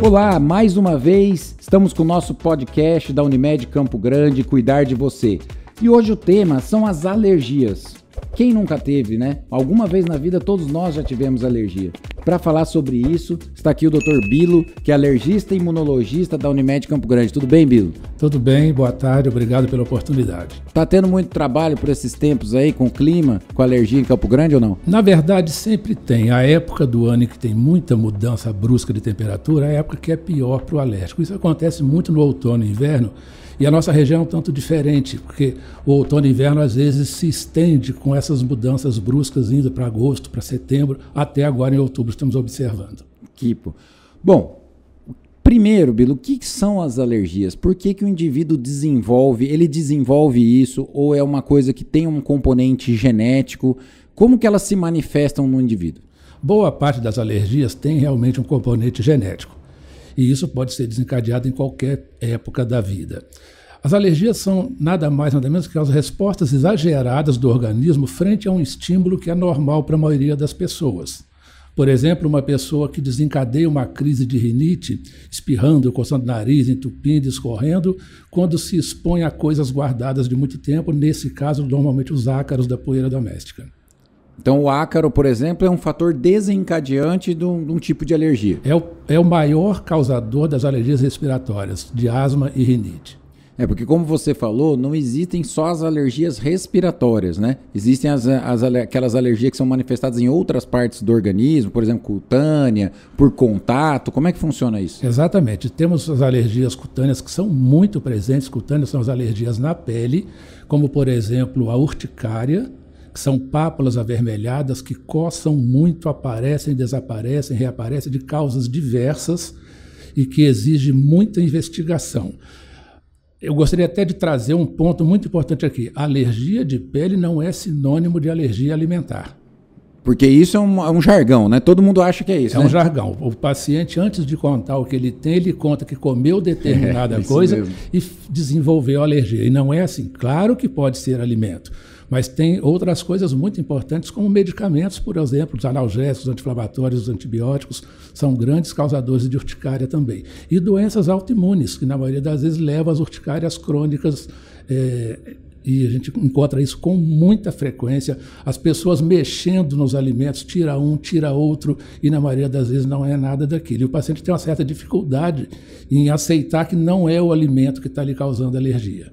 Olá, mais uma vez estamos com o nosso podcast da Unimed Campo Grande, Cuidar de Você. E hoje o tema são as alergias. Quem nunca teve, né? Alguma vez na vida todos nós já tivemos alergia. Para falar sobre isso, está aqui o Dr. Bilo, que é alergista e imunologista da Unimed Campo Grande. Tudo bem, Bilo? Tudo bem, boa tarde, obrigado pela oportunidade. Tá tendo muito trabalho por esses tempos aí com o clima, com alergia em Campo Grande ou não? Na verdade, sempre tem. A época do ano em que tem muita mudança brusca de temperatura é a época que é pior para o alérgico. Isso acontece muito no outono e inverno. E a nossa região é um tanto diferente, porque o outono e inverno às vezes se estende com essas mudanças bruscas indo para agosto, para setembro, até agora em outubro estamos observando. Bom, primeiro, Bilo, o que são as alergias? Por que o indivíduo desenvolve isso ou é uma coisa que tem um componente genético? Como que elas se manifestam no indivíduo? Boa parte das alergias tem realmente um componente genético. E isso pode ser desencadeado em qualquer época da vida. As alergias são nada mais, nada menos que as respostas exageradas do organismo frente a um estímulo que é normal para a maioria das pessoas. Por exemplo, uma pessoa que desencadeia uma crise de rinite, espirrando, coçando o nariz, entupindo, escorrendo, quando se expõe a coisas guardadas de muito tempo, nesse caso, normalmente os ácaros da poeira doméstica. Então o ácaro, por exemplo, é um fator desencadeante de um tipo de alergia. É o maior causador das alergias respiratórias, de asma e rinite. Porque como você falou, não existem só as alergias respiratórias, né? Existem aquelas alergias que são manifestadas em outras partes do organismo, por exemplo, cutânea, por contato. Como é que funciona isso? Exatamente. Temos as alergias cutâneas que são muito presentes. Cutâneas são as alergias na pele, como por exemplo a urticária, que são pápulas avermelhadas que coçam muito, aparecem, desaparecem, reaparecem de causas diversas e que exige muita investigação. Eu gostaria até de trazer um ponto muito importante aqui. A alergia de pele não é sinônimo de alergia alimentar. Porque isso é um jargão, né? Todo mundo acha que é isso, né? É um jargão. O paciente, antes de contar o que ele tem, ele conta que comeu determinada coisa mesmo. E desenvolveu alergia. E não é assim. Claro que pode ser alimento, mas tem outras coisas muito importantes, como medicamentos, por exemplo, os analgésicos, os anti-inflamatórios, os antibióticos, são grandes causadores de urticária também. E doenças autoimunes, que na maioria das vezes levam às urticárias crônicas, e a gente encontra isso com muita frequência, as pessoas mexendo nos alimentos, tira um, tira outro, e na maioria das vezes não é nada daquilo. E o paciente tem uma certa dificuldade em aceitar que não é o alimento que está lhe causando alergia.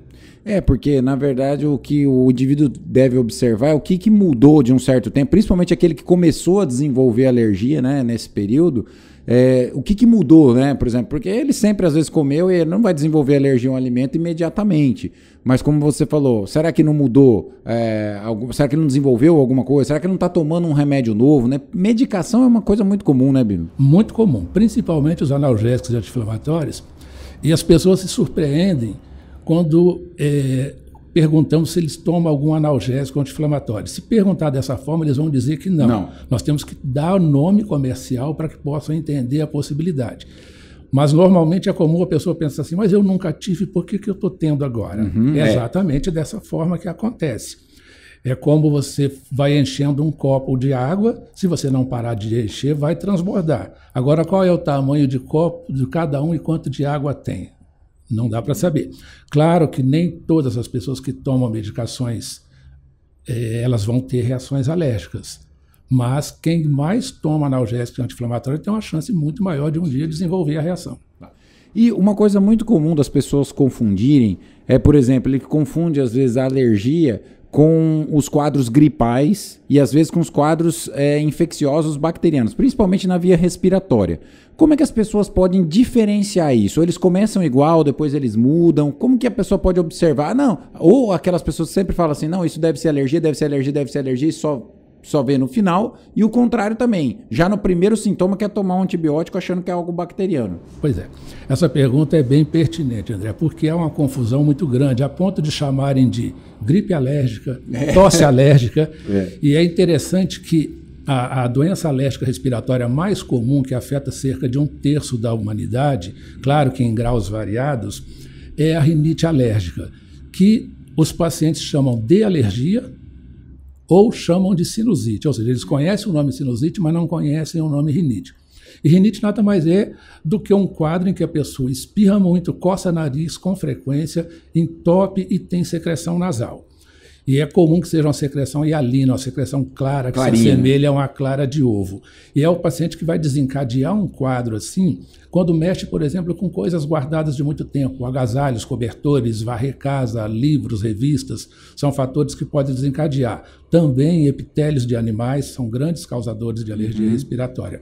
Porque, na verdade, o que o indivíduo deve observar é o que mudou de um certo tempo, principalmente aquele que começou a desenvolver alergia, né, nesse período. O que mudou, né, por exemplo, porque ele sempre às vezes comeu e ele não vai desenvolver alergia a um alimento imediatamente. Mas como você falou, será que não mudou? Será que ele não desenvolveu alguma coisa? Será que ele não está tomando um remédio novo, né? Medicação é uma coisa muito comum, né, Bilo? Muito comum, principalmente os analgésicos e anti-inflamatórios. E as pessoas se surpreendem quando perguntamos se eles tomam algum analgésico anti-inflamatório. Se perguntar dessa forma, eles vão dizer que não. Nós temos que dar o nome comercial para que possam entender a possibilidade. Mas normalmente é comum a pessoa pensar assim, mas eu nunca tive, por que eu estou tendo agora? É exatamente dessa forma que acontece. É como você vai enchendo um copo de água, se você não parar de encher, vai transbordar. Agora, qual é o tamanho de copo de cada um e quanto de água tem? Não dá para saber. Claro que nem todas as pessoas que tomam medicações, elas vão ter reações alérgicas. Mas quem mais toma analgésico e anti-inflamatório tem uma chance muito maior de um dia desenvolver a reação. E uma coisa muito comum das pessoas confundirem por exemplo, ele confunde às vezes a alergia com os quadros gripais e às vezes com os quadros infecciosos bacterianos, principalmente na via respiratória. Como é que as pessoas podem diferenciar isso? Ou eles começam igual, depois eles mudam? Como que a pessoa pode observar? Não, ou aquelas pessoas sempre falam assim, não, isso deve ser alergia, deve ser alergia, deve ser alergia, e só vê no final, e o contrário também. Já no primeiro sintoma quer tomar um antibiótico achando que é algo bacteriano. Pois é. Essa pergunta é bem pertinente, André, porque é uma confusão muito grande, a ponto de chamarem de gripe alérgica, tosse alérgica, e é interessante que a doença alérgica respiratória mais comum, que afeta cerca de 1/3 da humanidade, claro que em graus variados, é a rinite alérgica, que os pacientes chamam de alergia, ou chamam de sinusite, ou seja, eles conhecem o nome sinusite, mas não conhecem o nome rinite. E rinite nada mais é do que um quadro em que a pessoa espirra muito, coça nariz com frequência, entope e tem secreção nasal. E é comum que seja uma secreção hialina, uma secreção clara, que Clarinha, se assemelha a uma clara de ovo. E é o paciente que vai desencadear um quadro assim, quando mexe, por exemplo, com coisas guardadas de muito tempo, agasalhos, cobertores, varrer casa, livros, revistas, são fatores que podem desencadear. Também epitélios de animais são grandes causadores de alergia respiratória.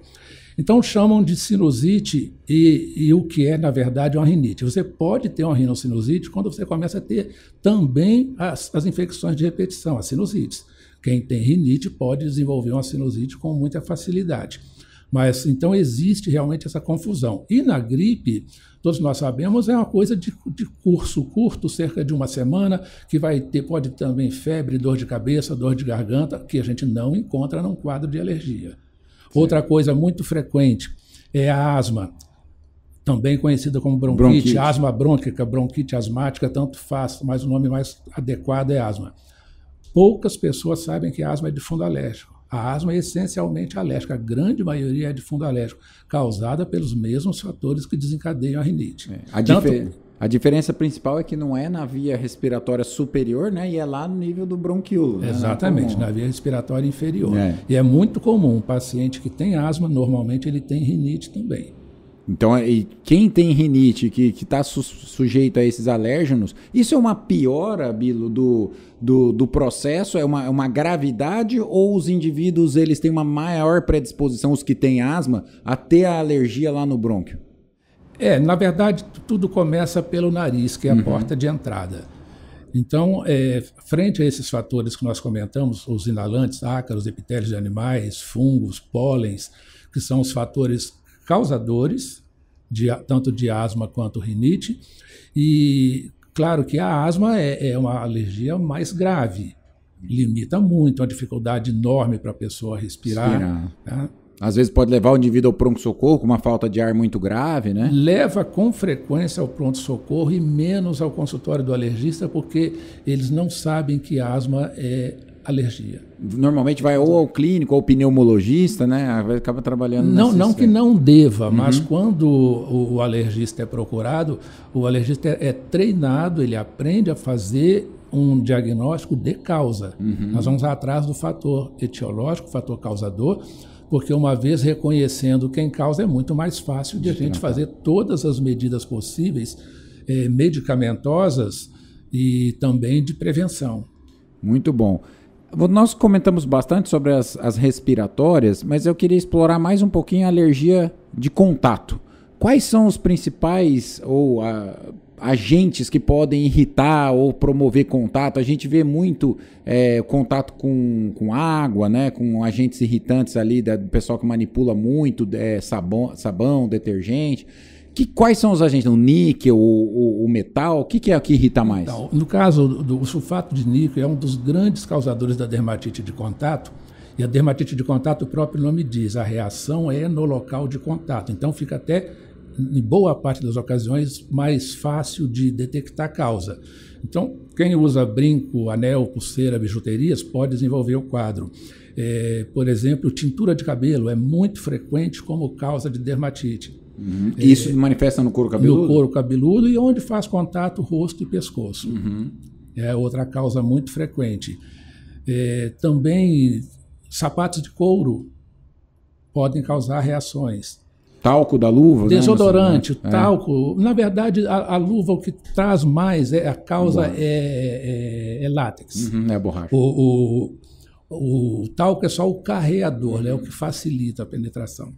Então chamam de sinusite e o que é, na verdade, uma rinite. Você pode ter uma rinocinusite quando você começa a ter também as infecções de repetição, as sinusites. Quem tem rinite pode desenvolver uma sinusite com muita facilidade. Mas então existe realmente essa confusão. E na gripe, todos nós sabemos, é uma coisa de curso curto, cerca de uma semana, que pode ter também febre, dor de cabeça, dor de garganta, que a gente não encontra num quadro de alergia. Outra coisa muito frequente é a asma, também conhecida como bronquite, asma brônquica, bronquite asmática, tanto faz, mas o nome mais adequado é asma. Poucas pessoas sabem que a asma é de fundo alérgico. A asma é essencialmente alérgica, a grande maioria é de fundo alérgico, causada pelos mesmos fatores que desencadeiam a rinite. A diferença principal é que não é na via respiratória superior, né? E é lá no nível do bronquíolo. Né? Exatamente, na via respiratória inferior. E é muito comum, um paciente que tem asma, normalmente ele tem rinite também. Então, e quem tem rinite, que está sujeito a esses alérgenos, isso é uma piora, Bilo, do processo? É uma gravidade ou os indivíduos eles têm uma maior predisposição, os que têm asma, a ter a alergia lá no brônquio? Na verdade, tudo começa pelo nariz, que é a porta de entrada. Então, frente a esses fatores que nós comentamos, os inalantes, ácaros, epitélios de animais, fungos, pólens, que são os fatores causadores, tanto de asma quanto rinite, e claro que a asma é uma alergia mais grave, limita muito, uma dificuldade enorme para a pessoa respirar. Tá? Às vezes pode levar o indivíduo ao pronto-socorro com uma falta de ar muito grave, né? Leva com frequência ao pronto-socorro e menos ao consultório do alergista, porque eles não sabem que asma é alergia. Normalmente vai ou ao clínico ou ao pneumologista, né? Acaba trabalhando Não que não deva, mas quando o alergista é procurado, o alergista é treinado, ele aprende a fazer um diagnóstico de causa. Nós vamos atrás do fator etiológico, fator causador, porque uma vez reconhecendo quem causa é muito mais fácil de a gente fazer todas as medidas possíveis, medicamentosas e também de prevenção. Muito bom. Nós comentamos bastante sobre as respiratórias, mas eu queria explorar mais um pouquinho a alergia de contato. Quais são os principais agentes que podem irritar ou promover contato? A gente vê muito contato com água, né? Com agentes irritantes ali, do pessoal que manipula muito, sabão, detergente. Quais são os agentes? O níquel, o metal? O que é o que irrita mais? Então, no caso do sulfato de níquel, é um dos grandes causadores da dermatite de contato. E a dermatite de contato, o próprio nome diz, a reação é no local de contato. Então fica até, em boa parte das ocasiões, mais fácil de detectar a causa. Então, quem usa brinco, anel, pulseira, bijuterias, pode desenvolver o quadro. Por exemplo, tintura de cabelo é muito frequente como causa de dermatite. Isso se manifesta no couro cabeludo? No couro cabeludo e onde faz contato rosto e pescoço. É outra causa muito frequente. Também sapatos de couro podem causar reações. Talco da luva? Desodorante, né? Talco. Na verdade, a luva o que traz mais, a causa é látex. É a borracha. O talco é só o carreador, né, o que facilita a penetração.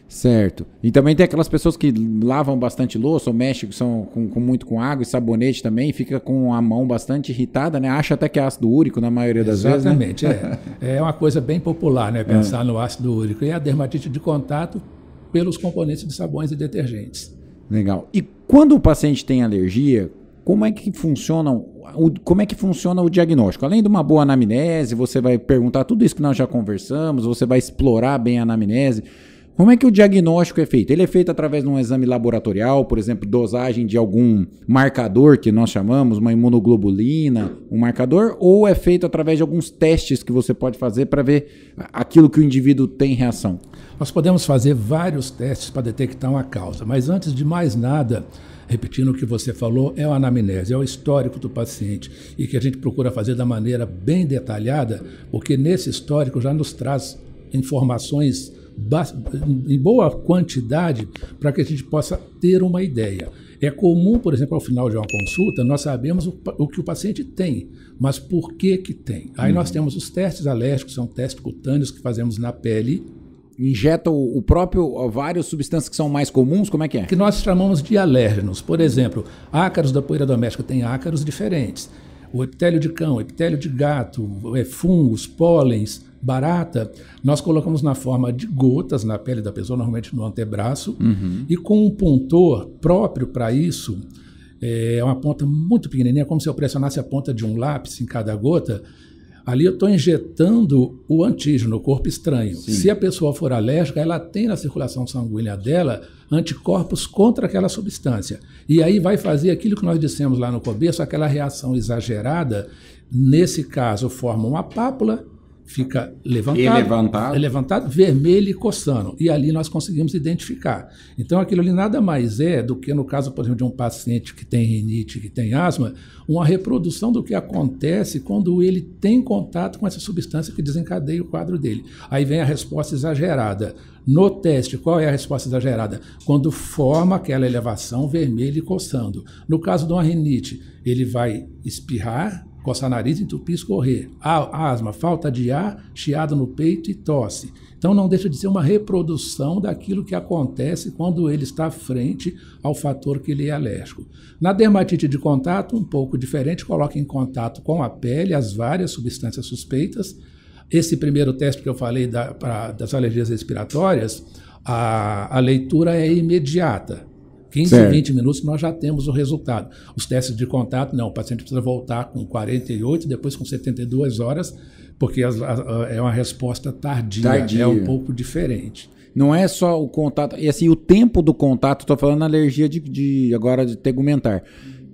Certo. E também tem aquelas pessoas que lavam bastante louça ou mexem muito com água e sabonete também, fica com a mão bastante irritada, né? Acha até que é ácido úrico na maioria das vezes, né? Exatamente, é uma coisa bem popular, né? Pensar no ácido úrico. E a dermatite de contato pelos componentes de sabões e detergentes. Legal. E quando o paciente tem alergia, como é que funciona o diagnóstico? Além de uma boa anamnese, você vai perguntar tudo isso que nós já conversamos, você vai explorar bem a anamnese. Como é que o diagnóstico é feito? Ele é feito através de um exame laboratorial, por exemplo, dosagem de algum marcador que nós chamamos, uma imunoglobulina, um marcador, ou é feito através de alguns testes que você pode fazer para ver aquilo que o indivíduo tem reação? Nós podemos fazer vários testes para detectar uma causa, mas antes de mais nada, repetindo o que você falou, é a anamnese, é o histórico do paciente e que a gente procura fazer da maneira bem detalhada, porque nesse histórico já nos traz informações em boa quantidade para que a gente possa ter uma ideia. É comum, por exemplo, ao final de uma consulta, nós sabemos o que o paciente tem, mas por que tem. Aí nós temos os testes alérgicos, são testes cutâneos que fazemos na pele. Injeta o próprio, várias substâncias que são mais comuns, como é que é? Que nós chamamos de alérgenos. Por exemplo, ácaros da poeira doméstica tem ácaros diferentes. O epitélio de cão, epitélio de gato, fungos, pólens, barata, nós colocamos na forma de gotas na pele da pessoa, normalmente no antebraço, e com um puntor próprio para isso, é uma ponta muito pequenininha, como se eu pressionasse a ponta de um lápis em cada gota. Ali eu estou injetando o antígeno, o corpo estranho. Sim. Se a pessoa for alérgica, ela tem na circulação sanguínea dela anticorpos contra aquela substância. E aí vai fazer aquilo que nós dissemos lá no começo, aquela reação exagerada. Nesse caso, forma uma pápula, fica levantado, vermelho e coçando. E ali nós conseguimos identificar. Então aquilo ali nada mais é do que, no caso, por exemplo, de um paciente que tem rinite, que tem asma, uma reprodução do que acontece quando ele tem contato com essa substância que desencadeia o quadro dele. Aí vem a resposta exagerada. No teste, qual é a resposta exagerada? Quando forma aquela elevação vermelha e coçando. No caso de uma rinite, ele vai espirrar, coçar nariz, entupir, escorrer. Asma, falta de ar, chiado no peito e tosse. Então não deixa de ser uma reprodução daquilo que acontece quando ele está frente ao fator que ele é alérgico. Na dermatite de contato, um pouco diferente, coloca em contato com a pele as várias substâncias suspeitas. Esse primeiro teste que eu falei das alergias respiratórias, a leitura é imediata. 15, certo. 20 minutos nós já temos o resultado. Os testes de contato, não, o paciente precisa voltar com 48, depois com 72 horas, porque é uma resposta tardia, é um pouco diferente. Não é só o contato, e assim, o tempo do contato, estou falando alergia agora de tegumentar.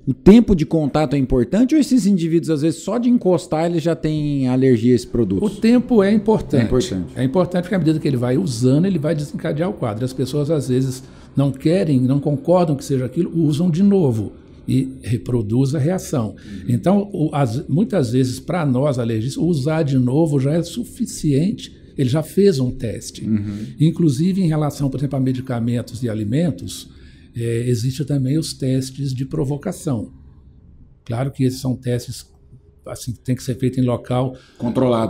O tempo de contato é importante ou esses indivíduos, às vezes, só de encostar, eles já têm alergia a esse produto? O tempo é importante. É importante porque à medida que ele vai usando, ele vai desencadear o quadro. As pessoas, às vezes, não querem, não concordam que seja aquilo, usam de novo e reproduz a reação. Então, muitas vezes, para nós, alergistas, usar de novo já é suficiente. Ele já fez um teste. Inclusive, em relação, por exemplo, a medicamentos e alimentos, existe também os testes de provocação. Claro que esses são testes assim, que tem que ser feito em local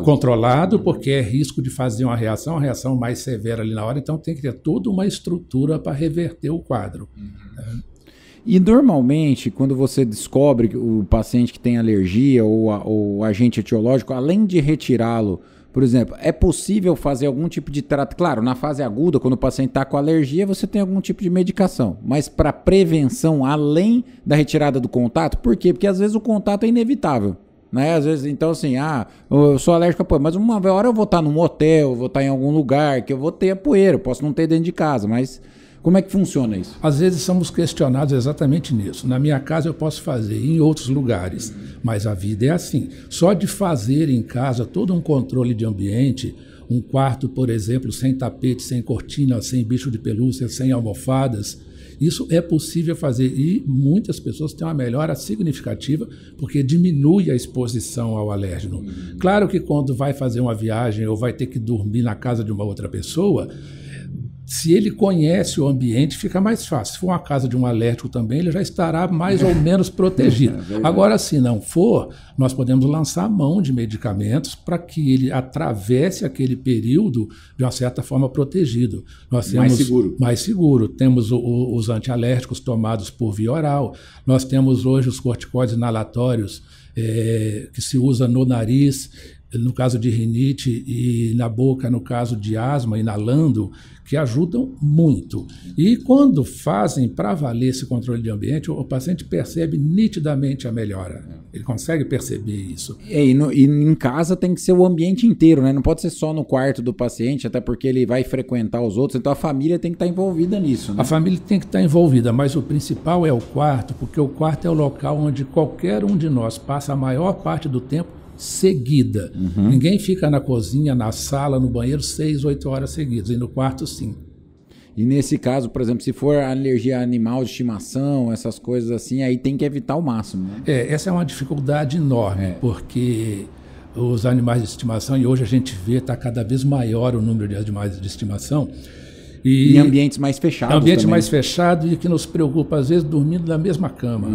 controlado, porque é risco de fazer uma reação mais severa ali na hora, então tem que ter toda uma estrutura para reverter o quadro. E normalmente, quando você descobre o paciente que tem alergia ou o agente etiológico, além de retirá-lo, por exemplo, é possível fazer algum tipo de tratamento? Claro, na fase aguda, quando o paciente está com alergia, você tem algum tipo de medicação. Mas para prevenção, além da retirada do contato, por quê? Porque às vezes o contato é inevitável. Né? Às vezes, então assim, eu sou alérgico a poeira, mas uma hora eu vou estar num hotel, vou estar em algum lugar que eu vou ter a poeira, eu posso não ter dentro de casa, mas como é que funciona isso? Às vezes somos questionados exatamente nisso. Na minha casa eu posso fazer, em outros lugares, mas a vida é assim. Só de fazer em casa todo um controle de ambiente, um quarto, por exemplo, sem tapete, sem cortina, sem bicho de pelúcia, sem almofadas, isso é possível fazer e muitas pessoas têm uma melhora significativa porque diminui a exposição ao alérgeno. Claro que quando vai fazer uma viagem ou vai ter que dormir na casa de uma outra pessoa, se ele conhece o ambiente, fica mais fácil. Se for uma casa de um alérgico também, ele já estará mais ou menos protegido. Agora, se não for, nós podemos lançar mão de medicamentos para que ele atravesse aquele período de uma certa forma protegido. Nós temos mais seguro. Temos os antialérgicos tomados por via oral. Nós temos hoje os corticoides inalatórios que se usa no nariz. no caso de rinite, e na boca, no caso de asma, inalando, que ajudam muito. E quando fazem para valer esse controle de ambiente, o paciente percebe nitidamente a melhora. Ele consegue perceber isso. E em casa tem que ser o ambiente inteiro, né? Não pode ser só no quarto do paciente, até porque ele vai frequentar os outros, então a família tem que estar envolvida nisso, né? A família tem que estar envolvida, mas o principal é o quarto, porque o quarto é o local onde qualquer um de nós passa a maior parte do tempo seguida. Ninguém fica na cozinha, na sala, no banheiro 6, 8 horas seguidas, e no quarto sim. E nesse caso, por exemplo, se for alergia a animal de estimação, essas coisas assim, aí tem que evitar ao máximo, né? Essa é uma dificuldade enorme, porque os animais de estimação, e hoje a gente vê, está cada vez maior o número de animais de estimação. E em ambientes mais fechados. Ambiente também. mais fechado e que nos preocupa, às vezes, dormindo na mesma cama.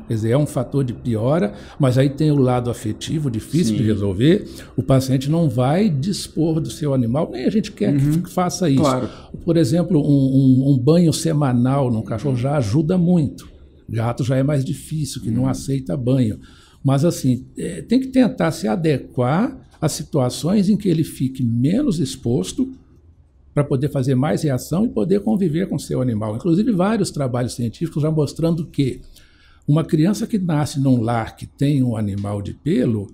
Quer dizer, é um fator de piora, mas aí tem o lado afetivo, difícil de resolver. O paciente não vai dispor do seu animal, nem a gente quer que faça isso. Claro. Por exemplo, um banho semanal num cachorro já ajuda muito. Gato já é mais difícil, que não aceita banho. Mas, assim, tem que tentar se adequar a situações em que ele fique menos exposto, para poder fazer mais reação e poder conviver com o seu animal. Inclusive, vários trabalhos científicos já mostrando que uma criança que nasce num lar que tem um animal de pelo,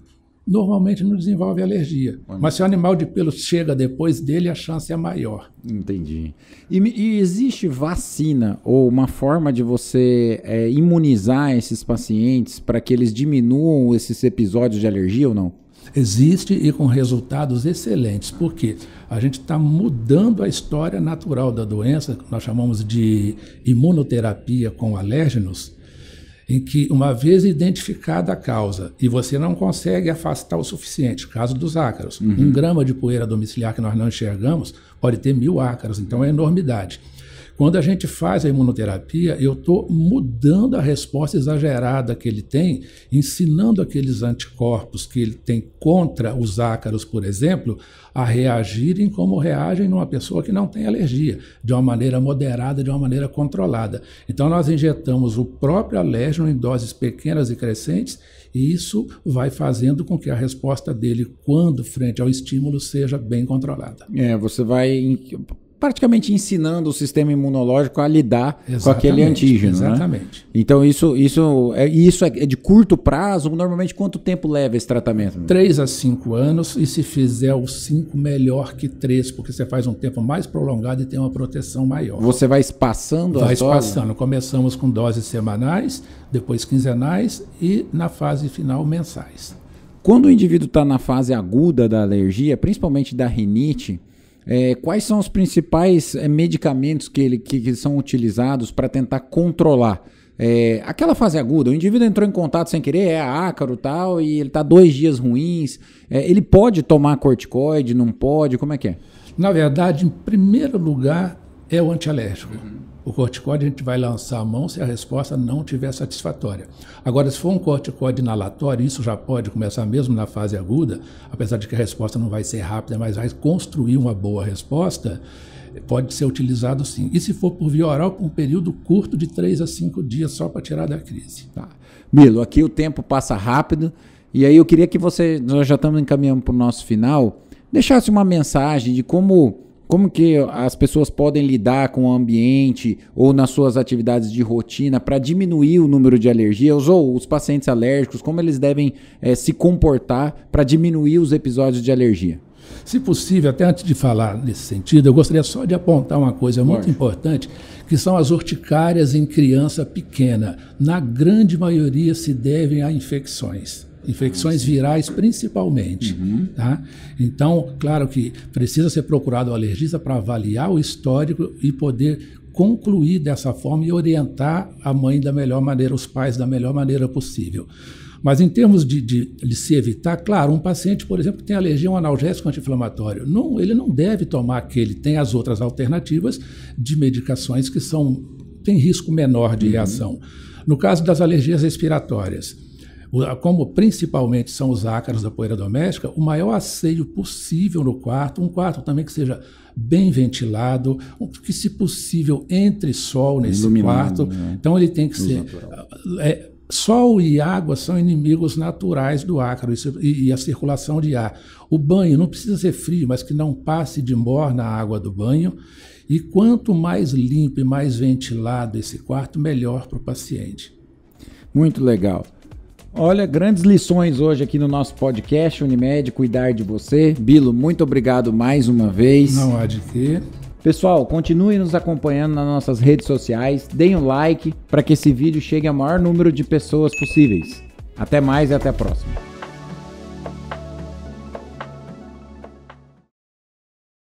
normalmente não desenvolve alergia. Mas se o animal de pelo chega depois dele, a chance é maior. Entendi. E existe vacina ou uma forma de você imunizar esses pacientes para que eles diminuam esses episódios de alergia ou não? Existe e com resultados excelentes. Por quê? A gente está mudando a história natural da doença, que nós chamamos de imunoterapia com alérgenos, em que, uma vez identificada a causa e você não consegue afastar o suficiente, caso dos ácaros, 1 grama de poeira domiciliar que nós não enxergamos pode ter 1000 ácaros, então é enormidade. Quando a gente faz a imunoterapia, eu estou mudando a resposta exagerada que ele tem, ensinando aqueles anticorpos que ele tem contra os ácaros, por exemplo, a reagirem como reagem numa pessoa que não tem alergia, de uma maneira moderada, de uma maneira controlada. Então, nós injetamos o próprio alérgeno em doses pequenas e crescentes, e isso vai fazendo com que a resposta dele, quando frente ao estímulo, seja bem controlada. Você vai praticamente ensinando o sistema imunológico a lidar com aquele antígeno. Exatamente. Né? Então, isso é de curto prazo? Normalmente, quanto tempo leva esse tratamento? 3 a 5 anos, e se fizer os 5, melhor que 3, porque você faz um tempo mais prolongado e tem uma proteção maior. Você vai espaçando as doses? Vai espaçando. Começamos com doses semanais, depois quinzenais e, na fase final, mensais. Quando o indivíduo está na fase aguda da alergia, principalmente da rinite, quais são os principais medicamentos que são utilizados para tentar controlar aquela fase aguda? O indivíduo entrou em contato sem querer, ácaro e tal, e ele está 2 dias ruins. Ele pode tomar corticoide, não pode? Como é que é? Na verdade, em primeiro lugar, é o antialérgico. O corticoide a gente vai lançar a mão se a resposta não estiver satisfatória. Agora, se for um corticoide inalatório, isso já pode começar mesmo na fase aguda, apesar de que a resposta não vai ser rápida, mas vai construir uma boa resposta, pode ser utilizado sim. E se for por via oral, por um período curto de 3 a 5 dias, só para tirar da crise. Tá. Milo, aqui o tempo passa rápido, e aí eu queria que você, nós já estamos encaminhando para o nosso final, deixasse uma mensagem de como que as pessoas podem lidar com o ambiente ou nas suas atividades de rotina para diminuir o número de alergias, ou os pacientes alérgicos, como eles devem se comportar para diminuir os episódios de alergia? Se possível, até antes de falar nesse sentido, eu gostaria só de apontar uma coisa muito importante, que são as urticárias em criança pequena. Na grande maioria se devem a infecções virais principalmente. Tá? Então, claro que precisa ser procurado o alergista para avaliar o histórico e poder concluir dessa forma e orientar a mãe da melhor maneira, os pais da melhor maneira possível. Mas em termos de se evitar, claro, um paciente, por exemplo, que tem alergia a um analgésico anti-inflamatório, ele não deve tomar aquele, tem as outras alternativas de medicações que têm risco menor de reação. No caso das alergias respiratórias, como principalmente são os ácaros da poeira doméstica, o maior asseio possível no quarto, um quarto também que seja bem ventilado, que se possível entre sol nesse iluminado, quarto. né? Então ele tem que ser Sol e água são inimigos naturais do ácaro e a circulação de ar. O banho não precisa ser frio, mas que não passe de morna a água do banho. E quanto mais limpo e mais ventilado esse quarto, melhor para o paciente. Muito legal. Olha, grandes lições hoje aqui no nosso podcast Unimed, cuidar de você. Bilo, muito obrigado mais uma vez. Não há de quê. Pessoal, continue nos acompanhando nas nossas redes sociais, deem um like para que esse vídeo chegue ao maior número de pessoas possíveis. Até mais e até a próxima.